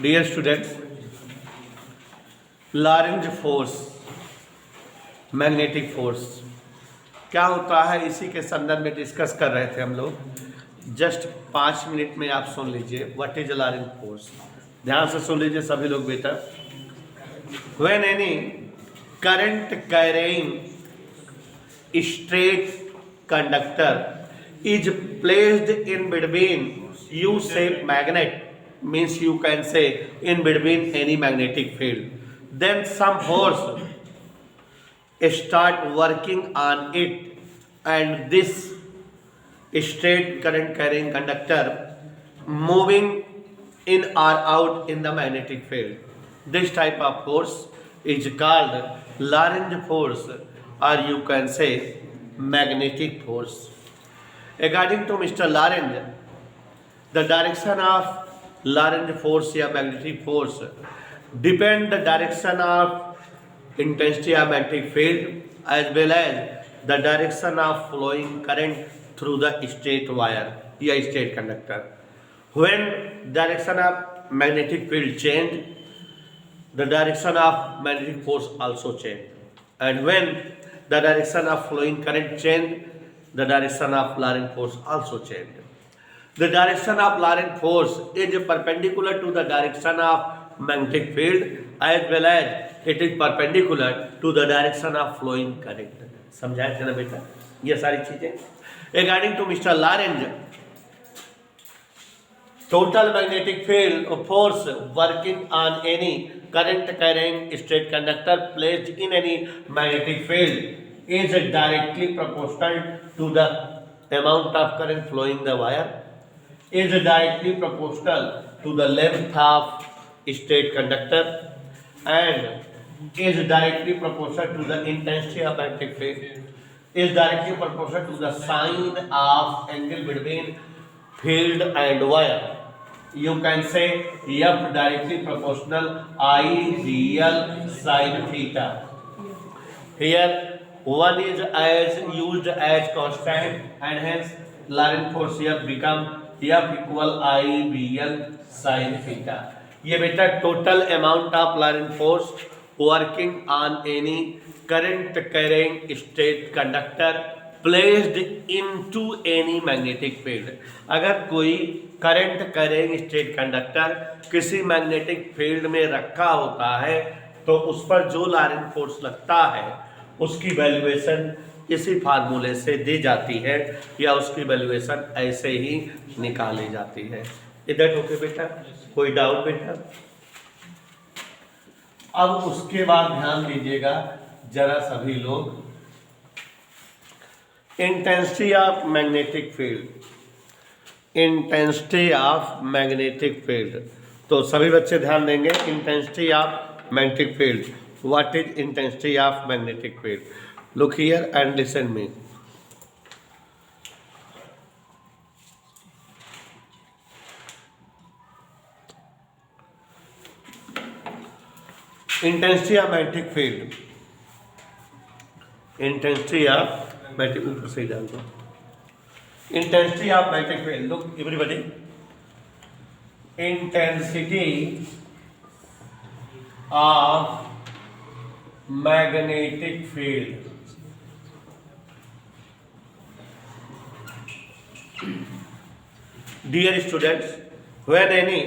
Dear students, Lorentz force, magnetic force क्या होता है इसी के संदर्भ में डिस्कस कर रहे थे हम लोग। जस्ट 5 मिनट में आप सुन लीजिए व्हाट इज लॉरेंज फोर्स। ध्यान से सुन लीजिए सभी लोग बेटा। When any current carrying straight conductor is placed in between U-shaped magnet, means you can say in between any magnetic field, then some force start working on it and this straight current carrying conductor moving in or out in the magnetic field. This type of force is called Lorentz force, or you can say magnetic force. According to Mr. Lorentz, the direction of Lorentz force या magnetic force depend the direction of intensity of magnetic field as well as the direction of flowing current through the straight wire या straight conductor. When direction of magnetic field change, the direction of magnetic force also change, and when the direction of flowing current change, the direction of Lorentz force also change. The direction of Lorentz force is perpendicular to the direction of magnetic field as well as it is perpendicular to the direction of flowing current. समझाए थे ना बेटा ये सारी चीजें। According to Mr. Lorentz, total magnetic field force working on any current carrying straight conductor placed in any magnetic field is directly proportional to the amount of current flowing the wire, is directly proportional to the length of straight conductor, and is directly proportional to the intensity of magnetic field, is directly proportional to the sign of angle between field and wire. You can say F directly proportional I real sin theta. Here one is as used as constant and hence Lorentz force F become F equal I real sin theta. ये बेटा total amount of Lorentz force working on any current carrying straight conductor placed into any magnetic field. अगर कोई current carrying straight conductor किसी magnetic field में रखा होता है तो उस पर जो लॉरेंट फोर्स लगता है उसकी वैल्यूएशन इसी फार्मूले से दी जाती है या उसकी वैल्यूएशन ऐसे ही निकाली जाती है। इधर ओके बेटा, कोई डाउट बेटा? अब उसके बाद ध्यान दीजिएगा जरा सभी लोग, intensity of magnetic field, intensity of magnetic field. तो सभी बच्चे ध्यान देंगे, intensity of magnetic field, what is intensity of magnetic field? Look here and listen me. Intensity of magnetic field, intensity of magnetic, ऊपर से डाल दो। Intensity of magnetic field. Look, everybody. Intensity of magnetic field. Dear students, when any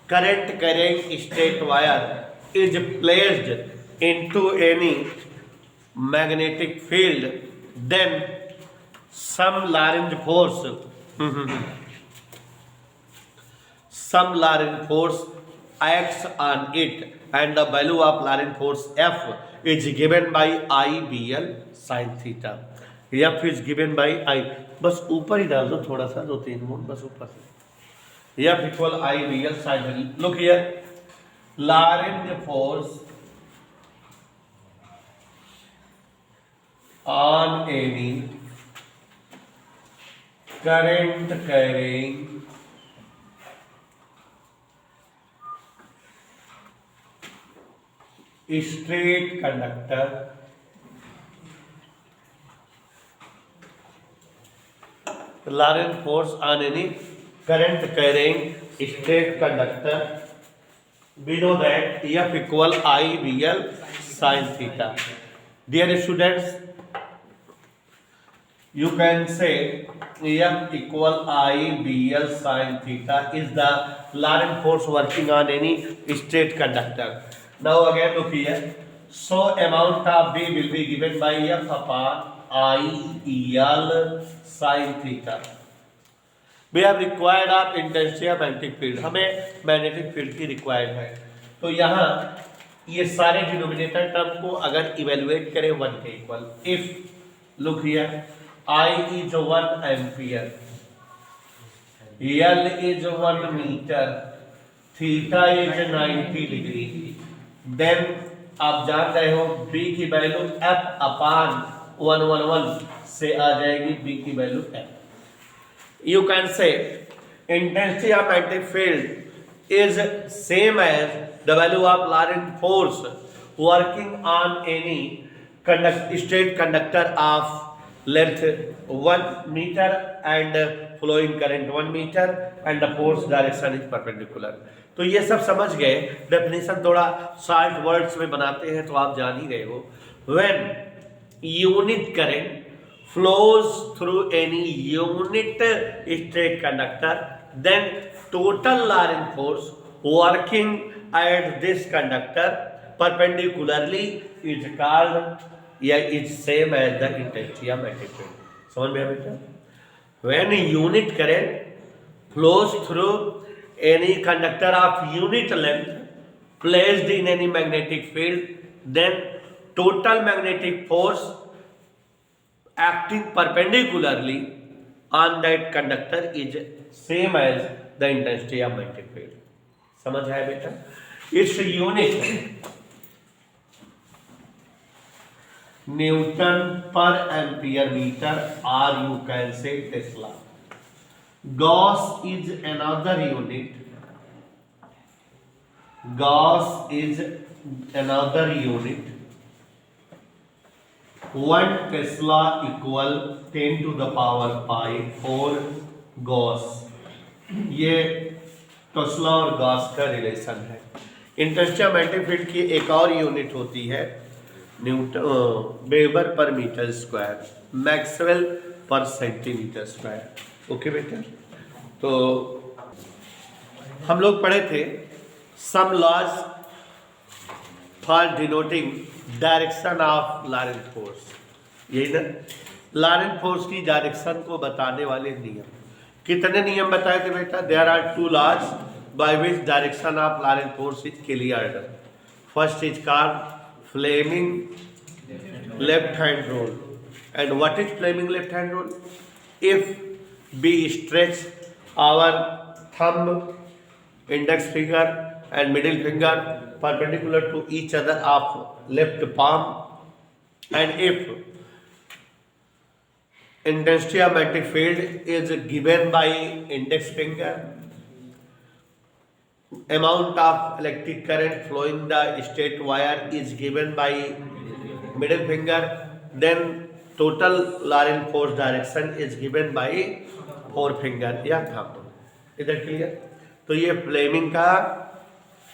current carrying straight wire is placed into any magnetic field, then some Lorentz force acts on it and the value of Lorentz force F is given by IBL sin theta. F is given by I, बस ऊपर ही डाल दो थोड़ा सा, 2-3 mood बस ऊपर से। F equal IBL sin. Look here, Lorentz force on any current carrying straight conductor Lorentz force on any current carrying straight conductor, we know that F equal I BL sin theta. Dear students, you can say F equal I BL sin theta is the Lorentz force working on any straight conductor. Now again look here. So amount of B will be given by F upon I EL sin theta. We have required of intensity of magnetic field, हमें magnetic field की required है। तो यहाँ ये सारे denominator term को अगर evaluate करें 1 के equal, if look here I is 1 ampere, L is 1 meter, theta is 90 degree, then आप जान रहे हो B की वैल्यू F अपान 111 से आ जाएगी B की value F। You can say intensity of magnetic field is same as the value of Lorentz force working on any straight conductor of length 1 meter and flowing current 1 meter and the force direction is perpendicular। तो ये सब समझ गए, definition थोड़ा short words में बनाते हैं तो आप जान ही गए हो। When unit current flows through any unit straight conductor, then total Lorentz force working at this conductor perpendicularly is called, is same as the intensity of magnetic field। समझ में आया बेटा? When unit current flows through any conductor of unit length placed in any magnetic field, then total magnetic force acting perpendicularly on that conductor is same as the intensity of magnetic field। समझ आया बेटा? Its unit Newton per ampere meter, or you can say Tesla। Gauss is another unit, Gauss is another unit। 1 Tesla equal 10 to the power 5 for Gauss। ये tesla और gauss का relation है। Intensity of magnetic field की एक और unit होती है newton weber per metre square, maxwell per centimetre square. Okay बेटा, तो हम लोग पढ़े थे some laws for denoting direction of Lorentz force, यही ना, लॉरेंट फोर्स की डायरेक्शन को बताने वाले नियम। कितने नियम बताए थे बेटा? There are 2 laws by which direction of Lorentz force is cleared. First is called Fleming left hand rule, and what is Fleming left hand rule? If we stretch our thumb, index finger and middle finger perpendicular to each other of left palm, and if intensity of magnetic field is given by index finger, amount of electric current flowing the straight wire is given by middle finger, then total Lorentz force direction is given by forefinger या thumb। इधर clear? तो ये Fleming का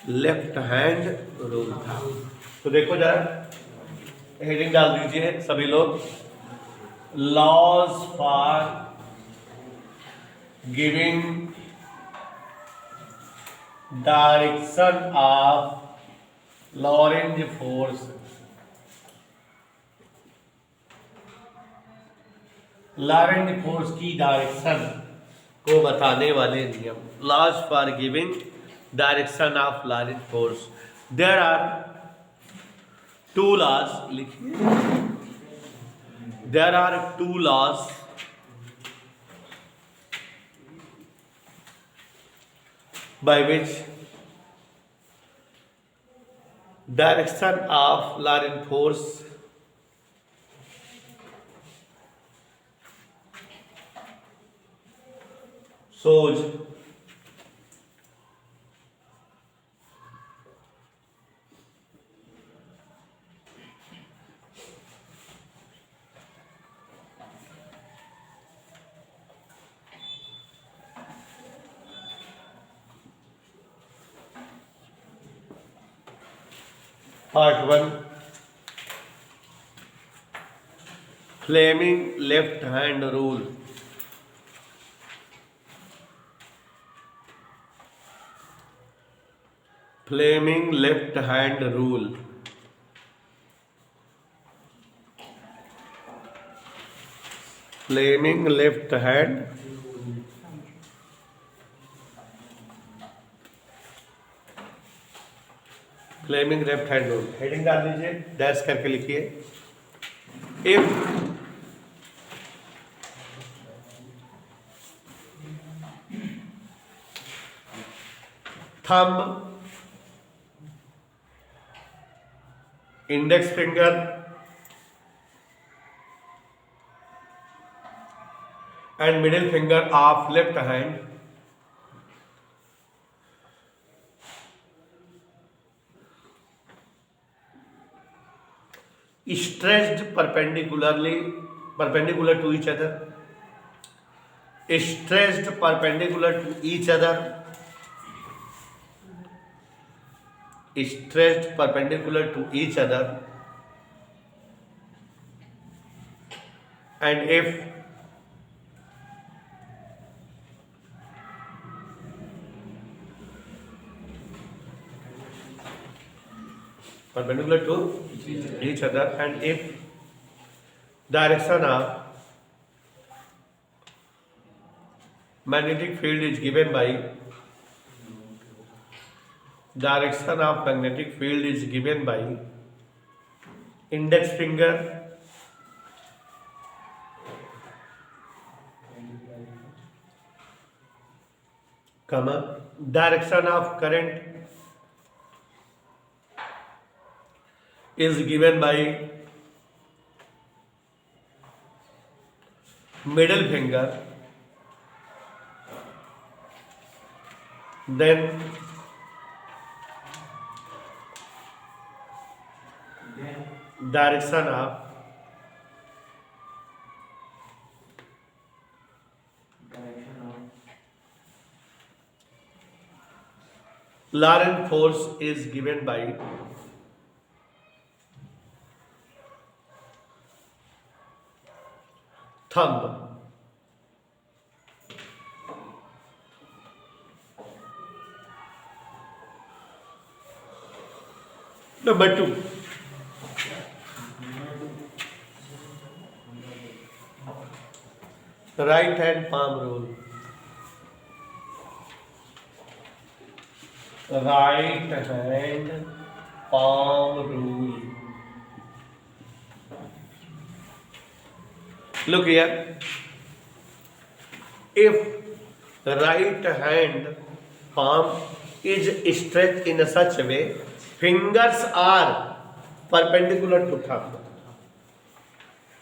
left hand rule था। तो देखो जरा heading डाल दीजिए सभी लोग, laws for giving direction of Lorentz force, Lorentz force की डायरेक्शन को बताने वाले नियम। Laws for giving direction of Lorentz force, there are 2 laws, लिखिए, there are 2 laws by which direction of Lorentz force shows Part 1. Fleming left hand rule. Fleming left hand rule. Fleming left hand. Fleming left hand rule. Heading डाल दीजिए, dash करके लिखिए. If thumb, index finger and middle finger of left hand stretched perpendicular to each other, stretched perpendicular to each other, stretched perpendicular to each other, and if perpendicular to each other, and if direction of magnetic field is given by index finger, comma, direction of current is given by middle finger, then direction of Lorentz force is given by thumb. Number 2. Right hand palm rule. Right hand palm rule. Look here. If the right hand palm is stretched in such a way, fingers are perpendicular to thumb.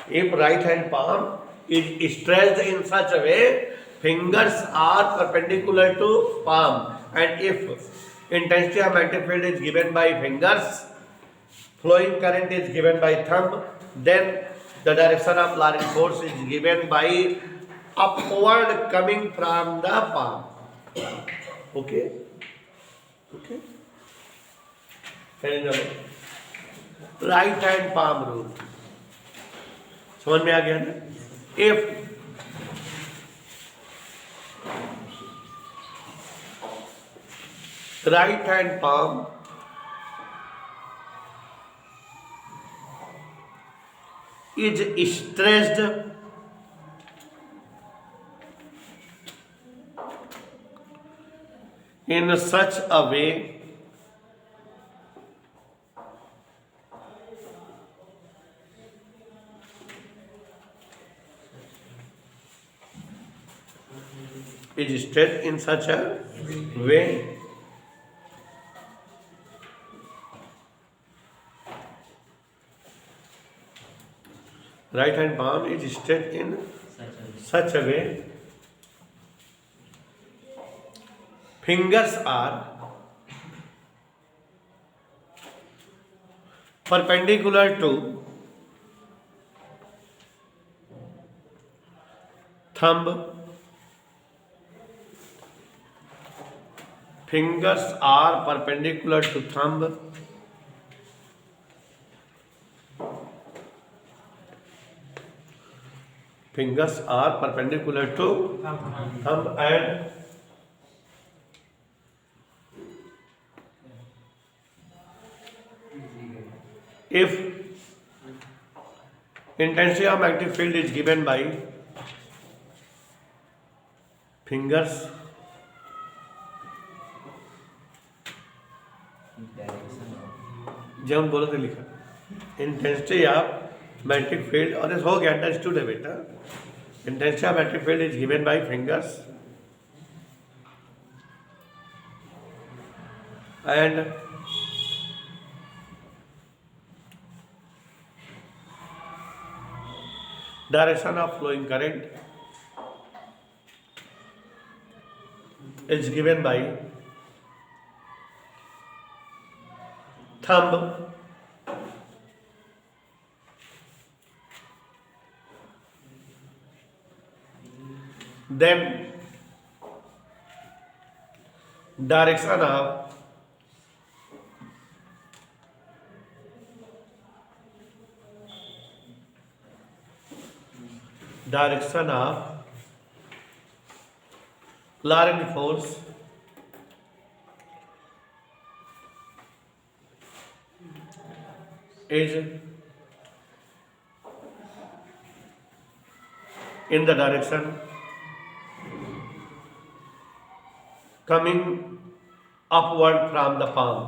If right hand palm is stretched in such a way, fingers are perpendicular to palm. And if intensity of magnetic field is given by fingers, flowing current is given by thumb, then the direction of Lorentz force is given by upward coming from the palm. Okay? Okay? Right hand palm rule समझ में आ गया ना. If right hand palm is stretched in such a way is stretched in such a way right hand palm is stretched in such a way fingers are perpendicular to thumb. Fingers are perpendicular to thumb fingers are perpendicular to thumb, and if intensity of magnetic field is given by fingers, जब हम बोलो तो लिखा intensity of magnetic field, और इस हो गया understood है बेटा. Intensity of magnetic field is given bye fingers and direction of flowing current is given by thumb, then direction of Lorentz force is in the direction coming upward from the palm,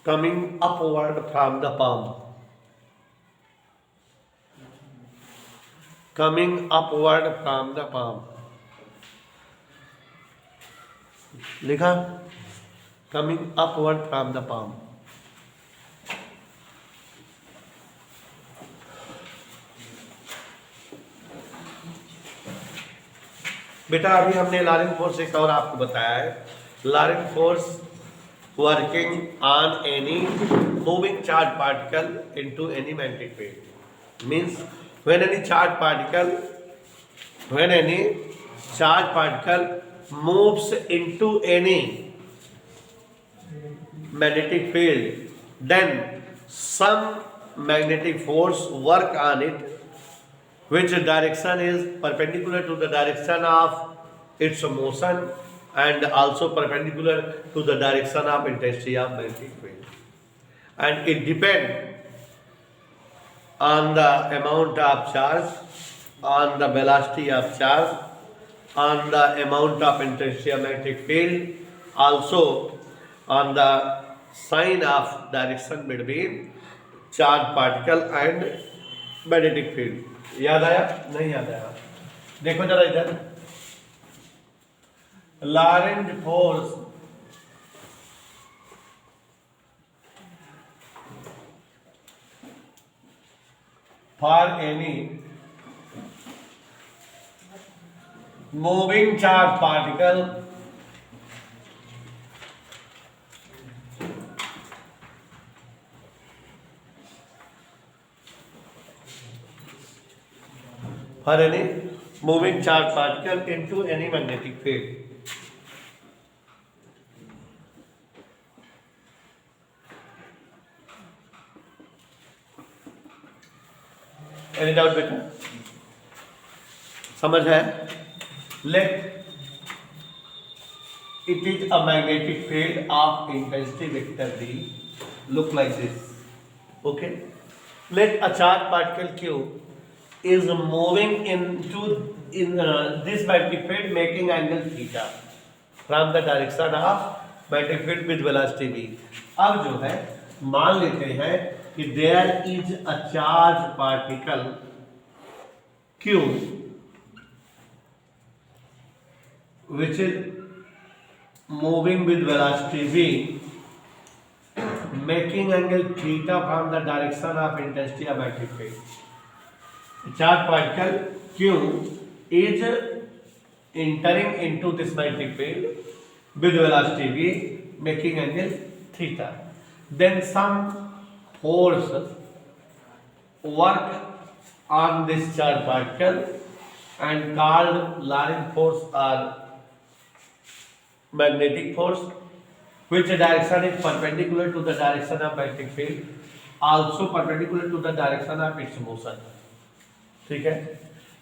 coming upward from the palm, coming upward from the palm. लिखा coming upward from the palm. बेटा अभी हमने Laurent force एक और आपको बताया है. Laurent force working on any moving charge particle into any magnetic field means when any charged particle moves into any magnetic field, then some magnetic force work on it, which direction is perpendicular to the direction of its motion and also perpendicular to the direction of intensity of magnetic field, and it depends on the amount of charge, on the velocity of charge, on the amount of intensity of magnetic field, also on the sign of direction between charged particle and magnetic field. याद आया? नहीं याद आया? देखो जरा इधर, Laurent force for any moving charge particle into any magnetic field. Any doubt बेटा? समझ है? Let it is a magnetic field of intensity vector d look like this. Okay? Let a charged particle q is moving into this magnetic field making angle theta from the direction of magnetic field with velocity v. अब जो है मान लेते हैं कि there is a charged particle q which is moving with velocity v making angle theta from the direction of intensity of magnetic field. Charged particle q is entering into this magnetic field with velocity v making angle theta. Then some force work on this charged particle and called Lorentz force or magnetic force, which direction is perpendicular to the direction of magnetic field, also perpendicular to the direction of its motion. ठीक है,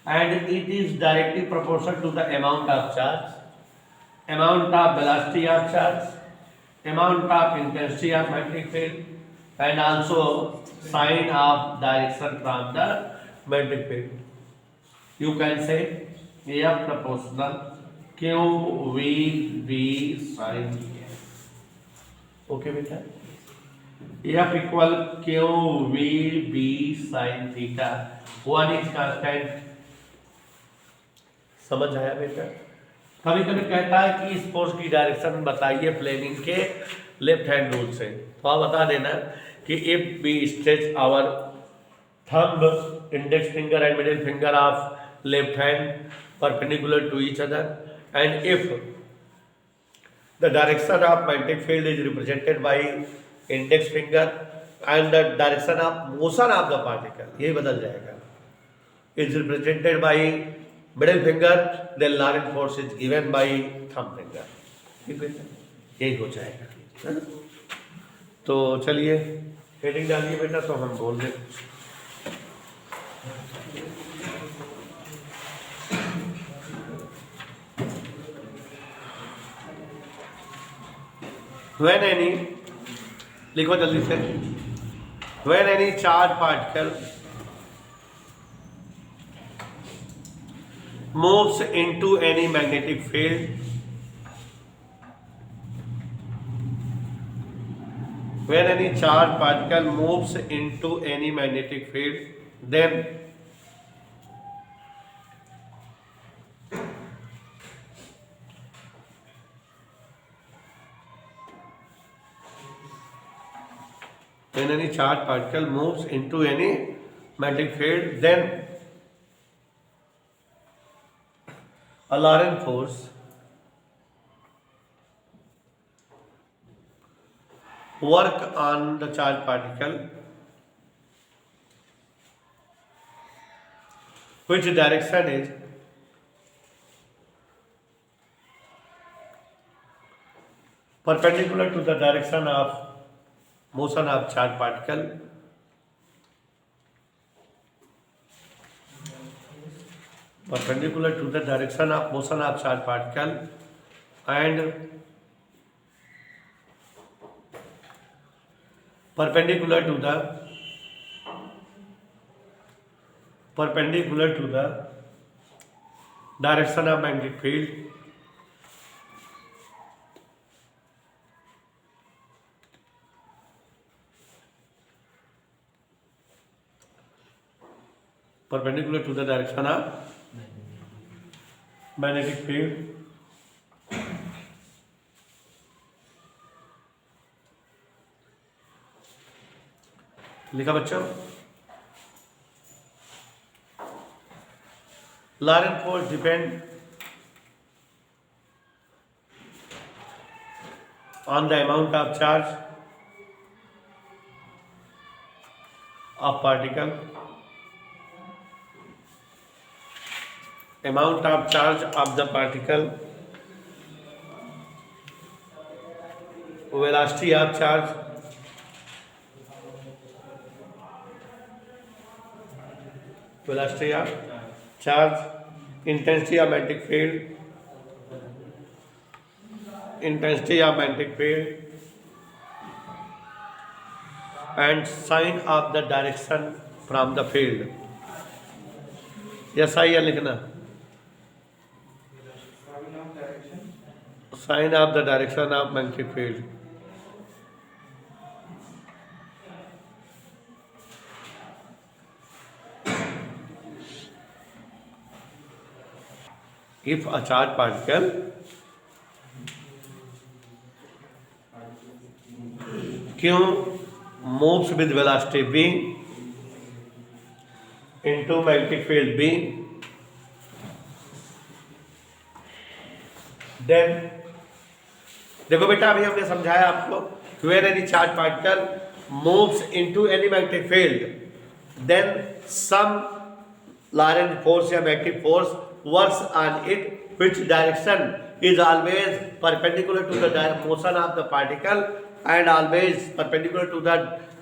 and it is directly proportional to the amount of charge, amount of velocity of charge, amount of intensity of magnetic field, and also sign of direction from the magnetic field. You can say F proportional Q V B sin theta. Okay बेटा, F equal Q V B sin theta. One is constant. समझ आया बेटा? कभी कभी कहता है कि इस फोर्स की डायरेक्शन बताइए प्लेनिंग के लेफ्ट हैंड रूल से, तो आप बता देना कि if we stretch our thumb, index finger and middle finger of left hand perpendicular to each other and if the direction of magnetic field is represented by index finger and the direction of motion of the particle, ये बदल जाएगा, is represented by middle finger, then Lorentz force is given by thumb finger, ठीक है, यही हो जाएगा। तो चलिए हेडिंग डालिए बेटा, तो हम बोल दें। When any, लिखो जल्दी से, when any charged particle moves into any magnetic field, when any charged particle moves into any magnetic field, then when any charged particle moves into any magnetic field, then a Lorentz force work on the charged particle, which direction is perpendicular to the direction of motion of charged particle, perpendicular to the direction of motion of charged particle and perpendicular to the direction of magnetic field, perpendicular to the direction of magnetic field, लिखा बच्चों, Lorentz force depend on the amount of charge of particle, amount of charge of the particle, velocity of charge, velocity of charge, intensity of magnetic field, intensity of magnetic field, and sign of the direction from the field. yes I लिखना, sign of the direction of magnetic field. If a charged particle Q moves with velocity v into magnetic field B, then देखो बेटा अभी हमने समझाया आपको, when any charged particle moves into any magnetic field, then some Lorentz force या magnetic force works on it, which direction is always perpendicular to the motion of the particle and always perpendicular to the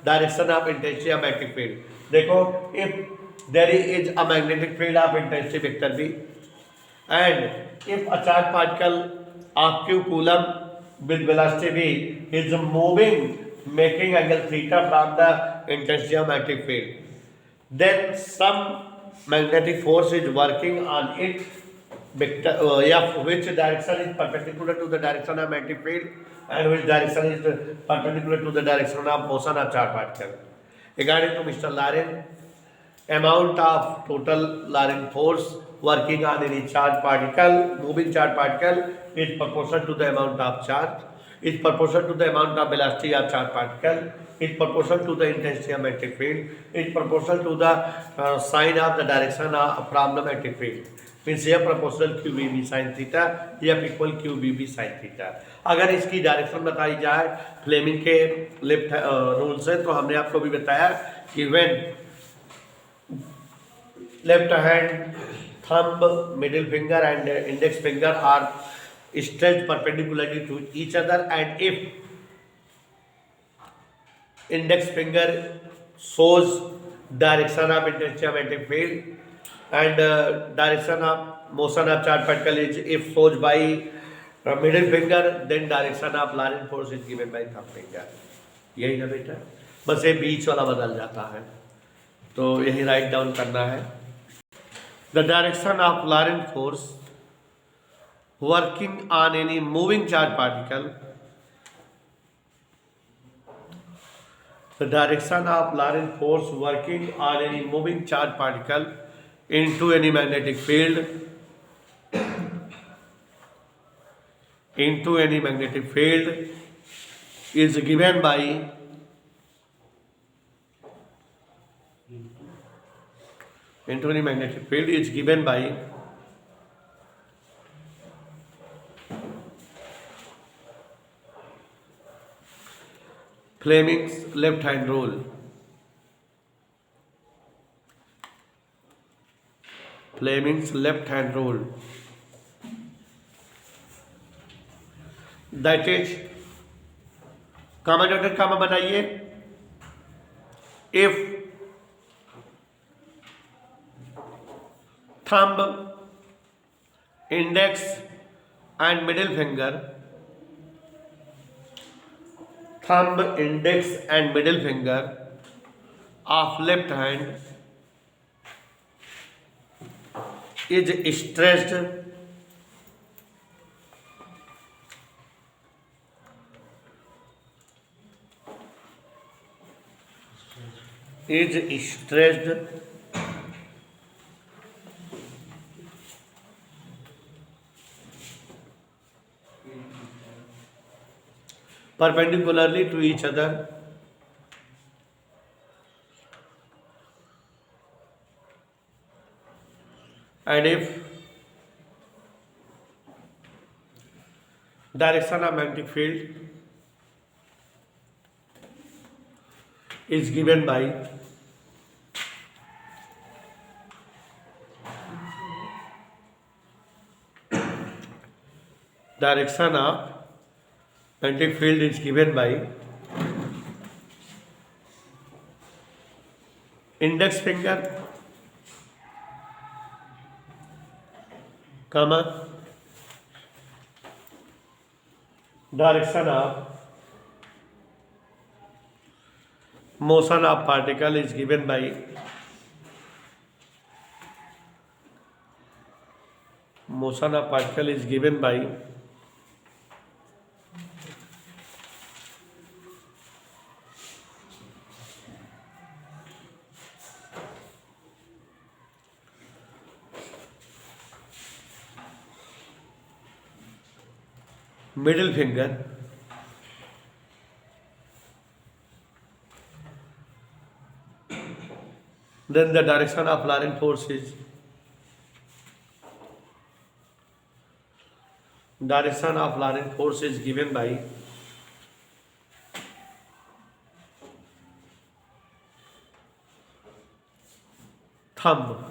direction of intensity of magnetic field. देखो if there is a magnetic field of intensity vector V, and if a charged particle of q coulomb with velocity v is moving, making angle theta from the intensity of magnetic field, then some magnetic force is working on it vector F, which direction is perpendicular to the direction of magnetic field and which direction is perpendicular to the direction of motion of charged particle. According to Mr. Larin, amount of total Larin force working on any charged particle, moving charged particle, is proportional to the amount of charge, is proportional to the amount of velocity of charged particle, is proportional to the intensity of magnetic field, is proportional to the sign of the direction from the magnetic field. Means यह proportional q B B sine theta, F equal q B B sine theta. अगर इसकी direction बताई जाए Fleming के left rule से, तो हमने आपको भी बताया कि when left hand thumb, middle finger and index finger are stretched perpendicularly to each other, and if index finger shows direction of intensity of magnetic field and direction of motion of charged particle is if shows by middle finger, then direction of Larin force is given by thumb finger। यही ना बेटा, बस ये बीच वाला बदल जाता है, तो यही राइट डाउन करना है। The direction of Larin force working on any moving charged particle, the direction of Larin force working on any moving charged particle into any magnetic field, is given by Fleming's left hand rule. Fleming's left hand rule, that is, comma dotted comma बनाइए, if thumb, index and middle finger, thumb, index and middle finger of left hand is stretched perpendicularly to each other, and if direction of magnetic field is given by direction of magnetic field is given by index finger, comma, direction of motion of particle is given by middle finger, then the direction of Larin force is given by thumb,